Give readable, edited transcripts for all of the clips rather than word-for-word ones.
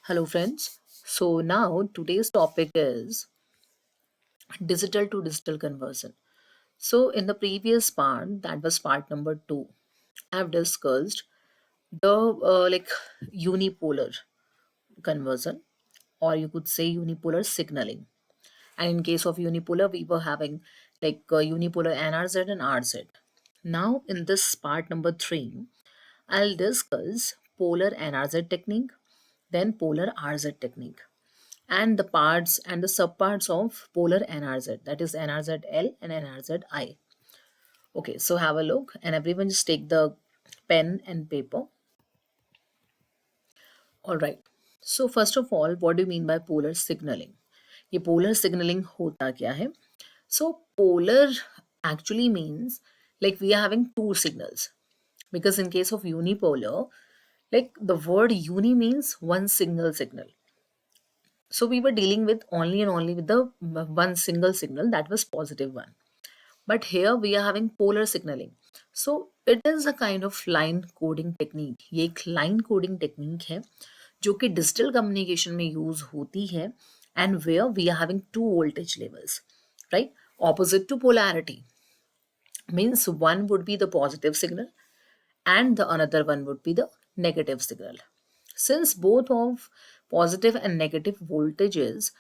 Hello, friends. So, now today's topic is digital to digital conversion. So, in the previous part, that was part number two, I've discussed the unipolar conversion, or you could say unipolar signaling. And in case of unipolar, we were having unipolar NRZ and RZ. Now, in this part number three, I'll discuss polar NRZ technique, then polar RZ technique, and the parts and the subparts of polar NRZ, that is NRZL and NRZI. Okay, so have a look and everyone just take the pen and paper. All right. So first of all, what do you mean by polar signaling? ये polar signaling होता क्या है? So polar actually means like we are having two signals, because in case of unipolar, like the word uni means one single signal. So we were dealing with only and only with the one single signal, that was positive one. But here we are having polar signaling. So it is a kind of line coding technique. ये एक line coding technique है जो कि digital communication में use होती है, and where we are having two voltage levels, right? Opposite to polarity means one would be the positive signal and the another one would be the negative signal. Since both of positive and negative voltages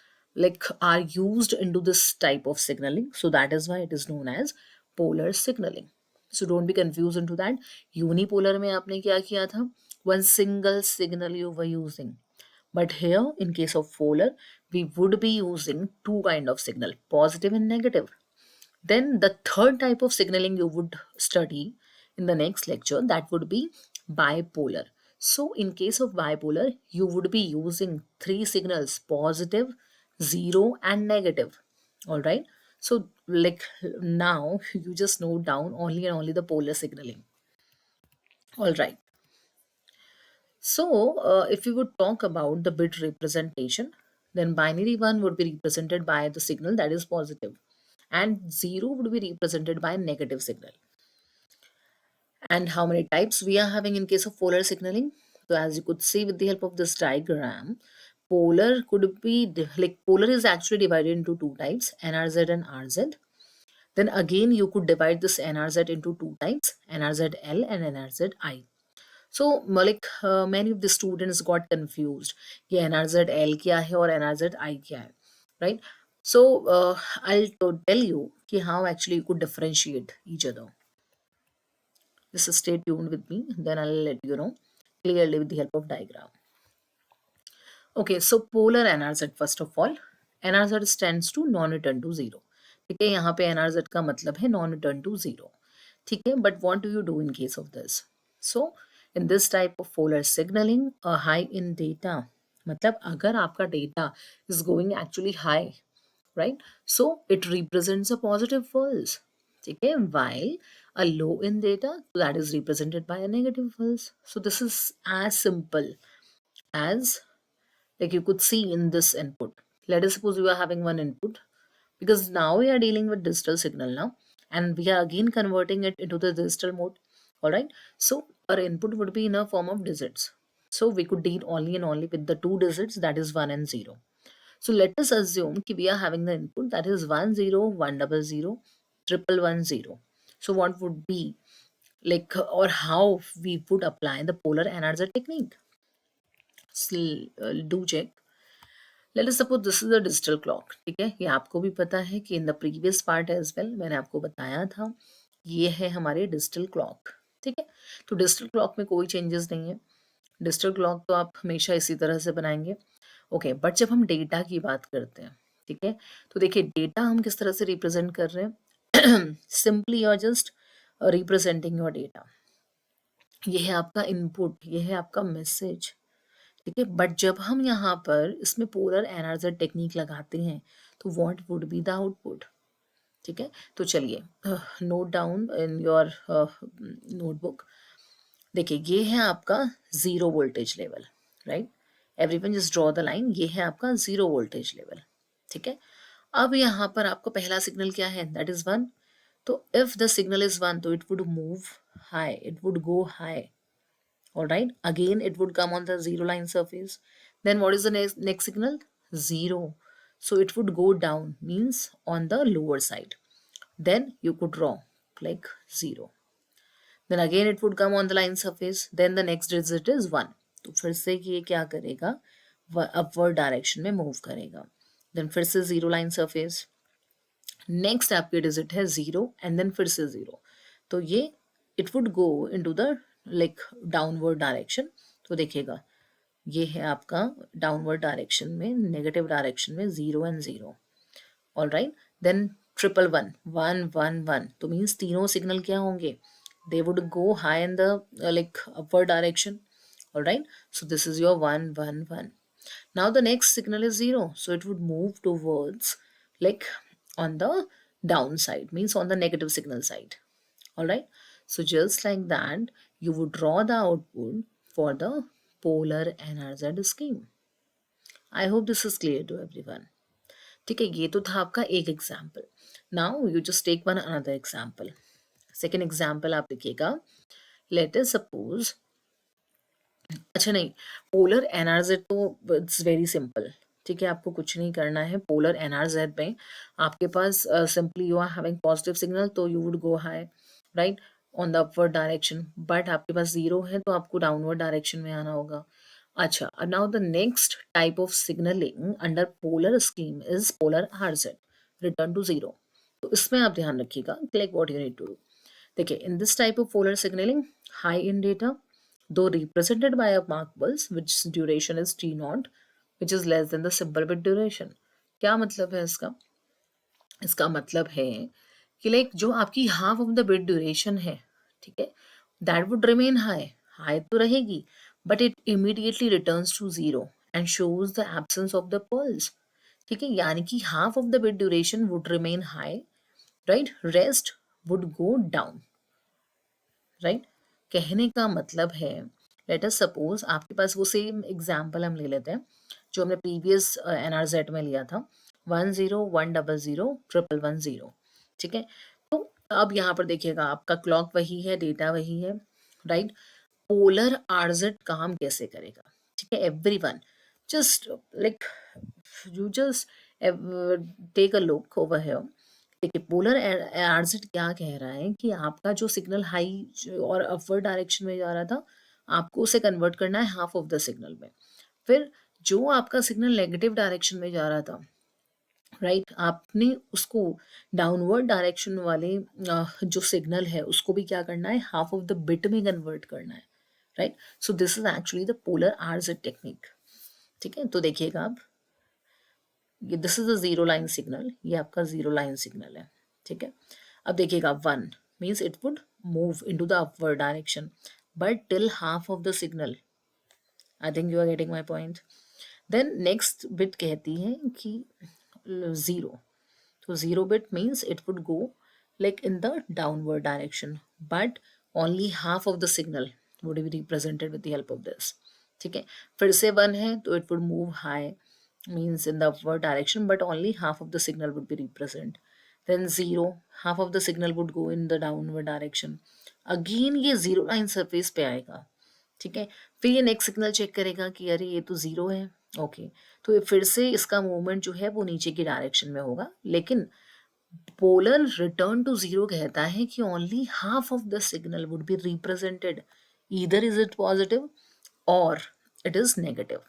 are used into this type of signaling, so that is why it is known as polar signaling. So don't be confused into that. Unipolar में आपने क्या किया था? One single signal you were using. But here, in case of polar, we would be using two kind of signal, positive and negative. Then the third type of signaling you would study in the next lecture, that would be bipolar. So in case of bipolar, you would be using three signals, positive, zero and negative. All right. So now you just note down only and only the polar signaling. All right. So if we would talk about the bit representation, then binary 1 would be represented by the signal that is positive, and 0 would be represented by a negative signal. And how many types we are having in case of polar signaling? So as you could see with the help of this diagram, polar could be polar is actually divided into two types, NRZ and RZ. Then again you could divide this NRZ into two types, NRZL and NRZI. So many of the students got confused कि NRZL क्या है और NRZI क्या है, right? So I'll tell you कि how actually you could differentiate each other. Just stay tuned with me, then I'll let you know clearly with the help of diagram. Okay, so polar NRZ, first of all, NRZ stands to non-return to zero. ठीक है, यहाँ पे NRZ का मतलब है non-return to zero. ठीक है, but what do you do in case of this? So in this type of polar signaling, a high in data, मतलब अगर आपका data is going actually high, right? So it represents a positive pulse. ठीक है, while a low in data, that is represented by a negative pulse. So this is as simple as you could see in this input. Let us suppose you are having one input, because now we are dealing with digital signal now, and we are again converting it into the digital mode. All right. So our input would be in a form of digits. So we could deal only and only with the two digits, that is 1 and 0. So let us assume that we are having the input that is 1 0 1 double 0 triple 1 0. So what would be or how we would apply the polar NRZ technique? Do check. Let us suppose this is a digital clock. ठीक है, ये आपको भी पता है कि in the previous part as well मैंने आपको बताया था, ये है हमारे डिजिटल क्लॉक. ठीक है, तो डिजिटल क्लॉक में कोई चेंजेस नहीं है. डिजिटल क्लॉक तो आप हमेशा इसी तरह से बनाएंगे. ओके, बट जब हम डेटा की बात करते हैं, ठीक है, तो देखिए डेटा हम किस तरह से रिप्रेजेंट कर रहे हैं. सिंपली और जस्ट रिप्रेजेंटिंग योर डेटा. ये है आपका इनपुट, ये है आपका मैसेज. ठीक है, बट जब हम यहाँ पर इसमें पोलर एनर्जर टेक्निक लगाते हैं तो what would be the output. ठीक है, तो चलिए note down in your notebook. देखिए ये है आपका zero voltage level, right? Everyone just draw the line. ये है आपका जीरो वोल्टेज लेवल. ठीक है, अब यहाँ पर आपका पहला सिग्नल क्या है? That is one. तो if the signal is one तो it would move high, it would go high. All right, again it would come on the zero line surface, Then what is the next signal? 0. So it would go down, means on the lower side. Then you could draw like 0. Then again it would come on the line surface. Then the next digit is 1. तो फिर से ये क्या करेगा, upward direction में move करेगा. Then फिर से 0 लाइन सरफेस. नेक्स्ट आपके डिजिट है 0 एंड देन फिर से 0. तो ये it would go into the like downward direction. तो देखिएगा ये है आपका डाउनवर्ड डायरेक्शन में, नेगेटिव डायरेक्शन में 0 एंड 0. All right. देन 111 1 1 1. तो मीन्स तीनों सिग्नल क्या होंगे, they would go high in the like upward direction. All right, so this is your 1 1 1. Now the next signal is 0, so it would move towards like on the downside, means on the negative signal side. All right, so just like that you would draw the output for the polar NRZ scheme. I hope this is clear to everyone. ठीक है, ये तो था आपका एक example. Now you just take one another example. Second example आप लिखिएगा. Let us suppose, अच्छा नहीं, पोलर एनआरजेड तो इट्स वेरी सिंपल. ठीक है, आपको कुछ नहीं करना है. पोलर एनआरजेड में आपके पास simply you are having positive signal, तो you would go high right on the upward direction. But आपके पास 0 है तो आपको डाउनवर्ड डायरेक्शन में आना होगा. अच्छा, now the next type of signalling under polar scheme is polar RZ, return to 0. तो इसमें आप ध्यान रखिएगा, like what you need to do. देखिए, in this type of polar signalling, high in data though represented by a mark pulse which duration is t naught, which is less than the simple bit duration. क्या मतलब है इसका? इसका मतलब है कि like जो आपकी half of the bit duration है, ठीक है, that would remain high. High तो रहेगी but it immediately returns to 0 and shows the absence of the pulse. ठीक है, यानी कि half of the bit duration would remain high, right, rest would go down. Right, कहने का मतलब है, लेट अस सपोज आपके पास वो सेम एग्जांपल हम ले लेते हैं जो हमने प्रीवियस एनआरजेड में लिया था, 10 100 111 ठीक है. तो अब यहाँ पर देखिएगा आपका क्लॉक वही है, डेटा वही है, राइट. पोलर आरजेड काम कैसे करेगा? ठीक है, everyone just like you just take a look over here. देखिए, पोलर आरजेड क्या कह रहा है कि आपका जो सिग्नल हाई और अपवर्ड डायरेक्शन में जा रहा था, आपको उसे कन्वर्ट करना है हाफ ऑफ द सिग्नल में. फिर जो आपका सिग्नल नेगेटिव डायरेक्शन में जा रहा था, राइट, आपने उसको डाउनवर्ड डायरेक्शन वाले जो सिग्नल है उसको भी क्या करना है, हाफ ऑफ द बिट में कन्वर्ट करना है, right. So this is actually the polar RZ technique. ठीक है, तो देखिएगा आप, ये this is the 0 line signal, ये आपका 0 लाइन सिग्नल है. ठीक है, अब देखिएगा 1 means it would move into the upward direction but till half of the signal. I think you are getting my point. Then next bit कहती है कि 0. तो 0 bit means it would go like in the downward direction, but only half of the signal would be represented with the help of this. ठीक है, फिर से 1 है तो it would move high, means in the upward direction, but only half of the signal would be represented. Then 0, half of the signal would go in the downward direction. Again ये 0 line surface पे आएगा. ठीक है, फिर ये next signal check करेगा कि अरे ये तो 0 है. ओके, तो फिर से इसका मूवमेंट जो है वो नीचे की डायरेक्शन में होगा, लेकिन पोलर रिटर्न टू 0 कहता है कि only half of the signal would be represented, either is it positive और इट इज नेगेटिव.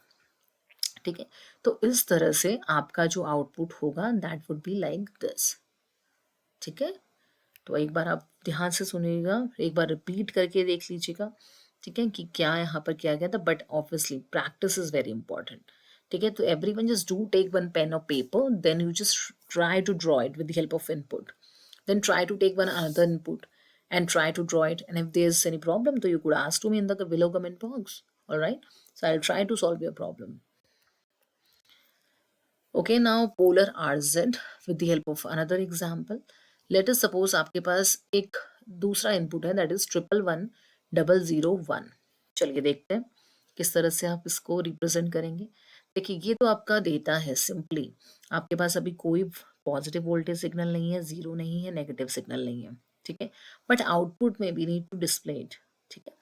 ठीक है, तो इस तरह से आपका जो आउटपुट होगा that would be like this. ठीक है, तो एक बार आप ध्यान से सुनिएगा, एक बार रिपीट करके देख लीजिएगा. ठीक है, कि क्या यहाँ पर किया गया था, but obviously practice is very important. ठीक है, तो everyone just do take one pen और paper, then you just try to draw it with the help of input, then try to take one another input and try to draw it, and if there's any problem so you could ask to me in the below comment box. All right, so I'll try to solve your problem. Okay, now polar RZ with the help of another example. Let us suppose आपके पास एक दूसरा input है, that is 111001. चलिए देखते हैं किस तरह से आप इसको रिप्रेजेंट करेंगे. देखिए, ये तो आपका डेटा है. सिंपली आपके पास अभी कोई पॉजिटिव वोल्टेज सिग्नल नहीं है, 0 नहीं है, नेगेटिव सिग्नल नहीं है. ठीक है, बट आउटपुट में we need to display it. ठीक है,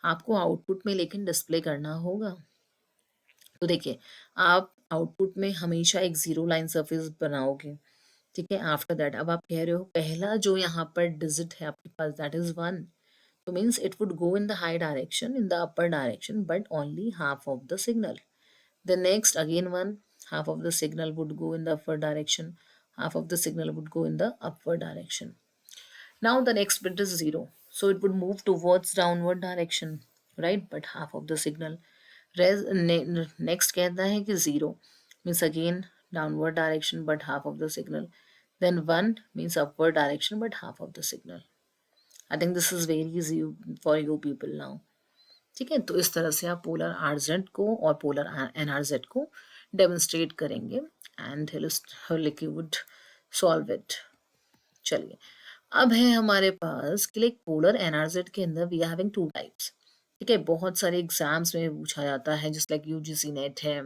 आपको आउटपुट में लेकिन डिस्प्ले करना होगा. तो देखिए, आप आउटपुट में हमेशा एक ज़ीरो लाइन सरफेस बनाओगे, ठीक है? आफ्टर दैट अब आप कह रहे हो पहला जो यहाँ पर डिजिट है आपके पास दैट इज़ 1, तो means it would go in the high direction, in the upper direction, but only half of the signal. The next again 1, half of the signal would go in the upward direction, half of the signal would go in the upward direction. Now the next bit is 0, so it would move towards downward direction, right? But half of the signal. Next कहता है कि 0 means again downward direction but half of the signal. Then 1 means upward direction but half of the signal. I think this is very easy for you people now. ठीक है, तो इस तरह से आप पोलर आर जेड को और polar N R Z को डेमोन्स्ट्रेट करेंगे एंड लिकी वुड सॉल्व इट। चलिए, अब है हमारे पास कि लाइक पोलर एनआरजेड के अंदर we are having two types. ठीक है, बहुत सारे एग्जाम्स में पूछा जाता है, जस्ट लाइक यूजीसी नेट है,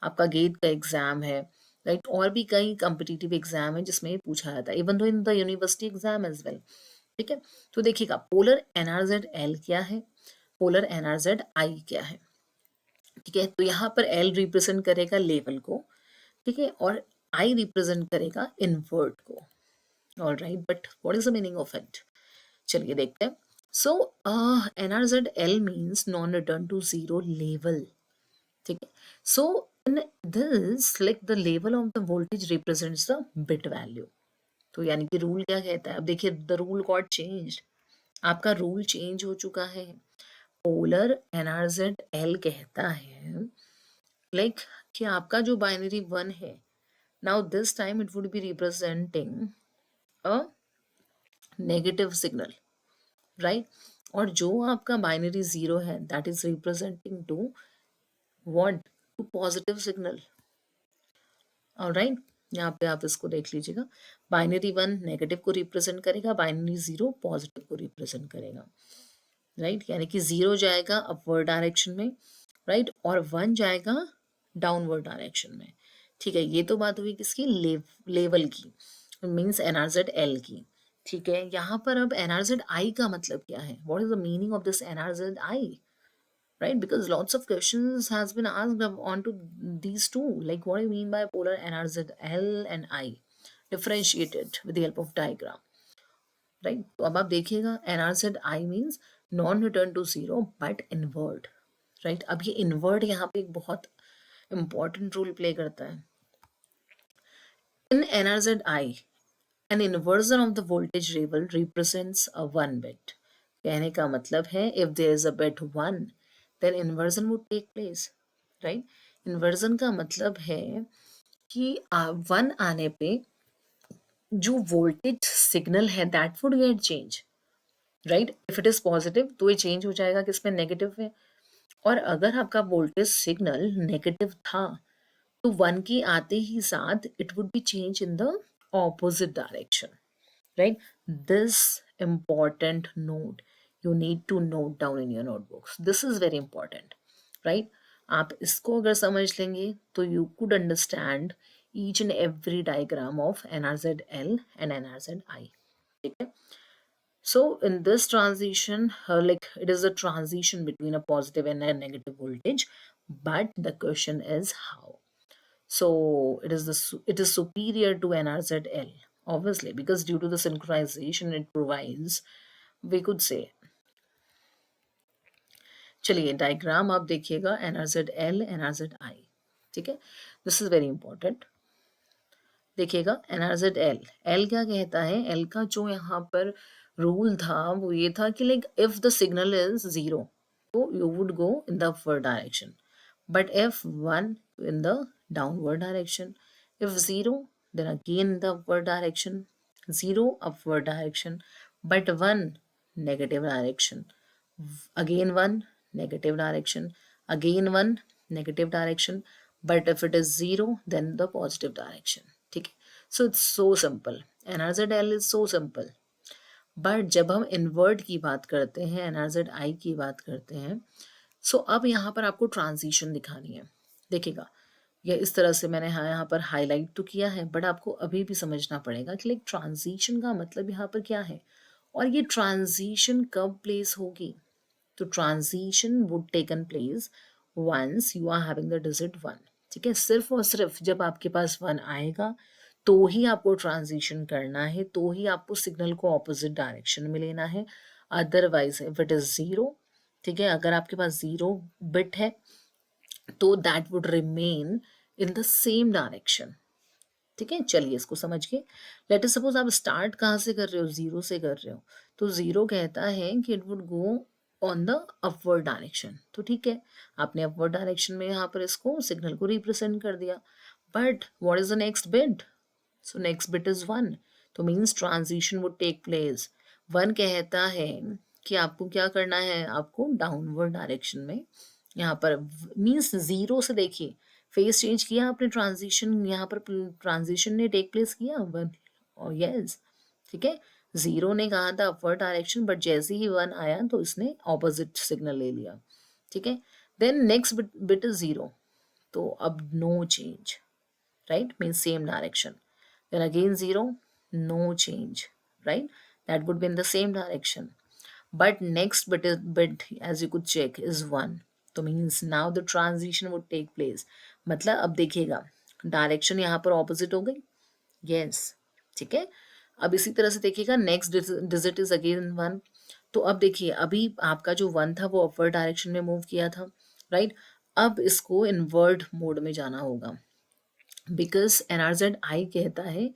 आपका गेट का एग्जाम है, राइट, और भी कई कॉम्पिटिटिव एग्जाम है जिसमें ये पूछा जाता है, even though in the university exam as well. ठीक है, तो देखिएगा पोलर एनआरजेड एल क्या है, पोलर एनआरजेड आई क्या है। ठीक है, तो यहाँ पर एल रिप्रेजेंट करेगा लेवल को, ठीक है, और आई रिप्रेजेंट करेगा इनवर्ट को। All right, but what is the meaning of it, चलिए देखते हैं। So NRZ L means non return to zero level. ठीक है, so in this like the level of the voltage represents the bit value. तो यानी कि rule क्या कहता है, अब देखिए द रूल गॉट चेंज्ड, आपका रूल चेंज हो चुका है। पोलर एनआरजेड एल कहता है लाइक कि आपका जो बाइनरी 1 है, now this time it would be representing a negative signal, right, और जो आपका बाइनरी 0 है that is representing to what, to positive signal. Alright, यहाँ पे आप इसको देख लीजिएगा, बाइनरी 1 नेगेटिव को रिप्रेजेंट करेगा, बाइनरी 0 पॉजिटिव को रिप्रेजेंट करेगा, राइट, यानी कि 0 जाएगा अपवर्ड डायरेक्शन में, राइट, और 1 जाएगा डाउनवर्ड डायरेक्शन में। ठीक है, ये तो बात हुई किसकी, लेवल की, मीन्स एनआरजेड एल की। ठीक है, यहाँ पर अब एनआरजेड आई का मतलब क्या है, what is the meaning of this NRZ I, right, because lots of questions has been asked on to these two, like what do you mean by polar nrz l and I, differentiated with the help of diagram, right? तो अब आप देखिएगा nrz I means non return to zero but invert, right? अब ये invert यहाँ पे एक बहुत important role play करता है। in nrz I an inversion of the voltage level represents a 1 bit, कहने का मतलब है if there is a bit 1 then inversion would take place, right? inversion का मतलब है कि 1 आने पे जो वोल्टेज सिग्नल है that would get change, right, if it is positive तो ये चेंज हो जाएगा किसमें, नेगेटिव में, और अगर आपका वोल्टेज सिग्नल नेगेटिव था तो 1 के आते ही साथ it would B change in the opposite direction, right? This important note you need to note down in your notebooks. This is very important, right? आप इसको अगर समझ लेंगे तो you could understand each and every diagram of NRZL and NRZI. ठीक है? So in this transition, like it is a transition between a positive and a negative voltage, but the question is how. So it is superior to NRZL, obviously, because due to the synchronization it provides, we could say। चलिए diagram आप देखिएगा NRZL NRZI, ठीक है, this is very important. देखिएगा NRZL, L क्या कहता है, L का जो यहाँ पर रूल था वो ये था कि like if the signal is 0 तो you would go in the upward direction, but if 1 in the downward direction, if 0 then again in the upward direction, 0 upward direction, but 1 negative direction, again 1 negative direction, again 1 negative direction, but if it is 0 then the positive direction। ठीक है, so it's so simple, NRZL is so simple। But जब हम invert की बात करते हैं, NRZI की बात करते हैं, सो अब यहाँ पर आपको ट्रांजिशन दिखानी है। देखिएगा ये इस तरह से मैंने यहाँ पर हाईलाइट तो किया है, बट आपको अभी भी समझना पड़ेगा कि लाइक ट्रांजिशन का मतलब यहाँ पर क्या है और ये ट्रांजिशन कब प्लेस होगी। तो transition would taken place once you are having the digit 1। ठीक है, सिर्फ और सिर्फ जब आपके पास 1 आएगा तो ही आपको ट्रांजिशन करना है, तो ही आपको सिग्नल को ऑपोजिट डायरेक्शन में लेना है। अदरवाइज इफ इट इज 0, ठीक है, अगर आपके पास 0 बिट है तो that would remain in the same direction. ठीक है, चलिए इसको समझिए। लेट अस सपोज आप स्टार्ट कहाँ से कर रहे हो, 0 से कर रहे हो, तो 0 कहता है कि it would go on the upward direction. तो ठीक है, आपने अपवर्ड डायरेक्शन में यहाँ पर इसको सिग्नल को रिप्रेजेंट कर दिया। But what is the next bit? So next bit is 1, तो means transition would take place. 1 कहता है कि आपको क्या करना है, आपको डाउनवर्ड डायरेक्शन में यहाँ पर, मीन्स 0 से देखिए फेस चेंज किया आपने, ट्रांजिशन यहाँ पर ट्रांजिशन ने टेक प्लेस किया 1, और यस, ठीक है, 0 ने कहा था अपवर्ड डायरेक्शन, बट जैसे ही 1 आया तो इसने ऑपोजिट सिग्नल ले लिया। ठीक है, देन नेक्स्ट बिट इज 0, तो अब no change, right, means same direction. Then again 0, no change, right, that would be in the same direction. But next bit as you could check is 1, तो means now the transition would take place। मतलब अब देखिएगा direction यहाँ पर opposite हो गई, yes, ठीक है। अब इसी तरह से देखिएगा नेक्स्ट डिजिट इज अगेन 1, तो अब देखिए अभी आपका जो 1 था वो अपवर्ड डायरेक्शन में मूव किया था, राइट। अब इसको इनवर्ड मोड में जाना होगा, बिकॉज एनआरजेड आई कहता है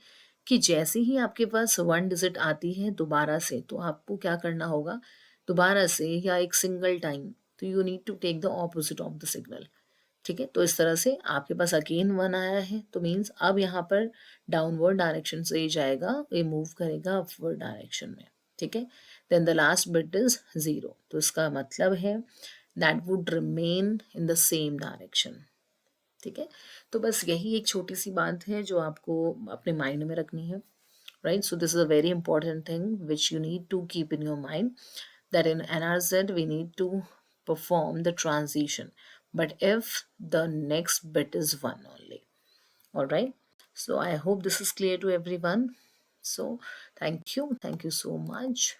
कि जैसे ही आपके पास 1 डिजिट आती है दोबारा से, तो आपको क्या करना होगा, दोबारा से या एक सिंगल टाइम, तो you need to take the opposite of the signal. ठीक है, तो इस तरह से आपके पास अगेन 1 आया है, तो मीन्स अब यहाँ पर डाउनवर्ड डायरेक्शन से ही जाएगा, ये मूव करेगा अपवर्ड डायरेक्शन में। ठीक है, then the last bit is 0, तो इसका मतलब है that would remain in the same direction. ठीक है, तो बस यही एक छोटी सी बात है जो आपको अपने माइंड में रखनी है, right. So this is a very important thing which you need to keep in your mind, that in NRZ we need to perform the transition, but if the next bit is 1 only. All right, so I hope this is clear to everyone. So thank you so much.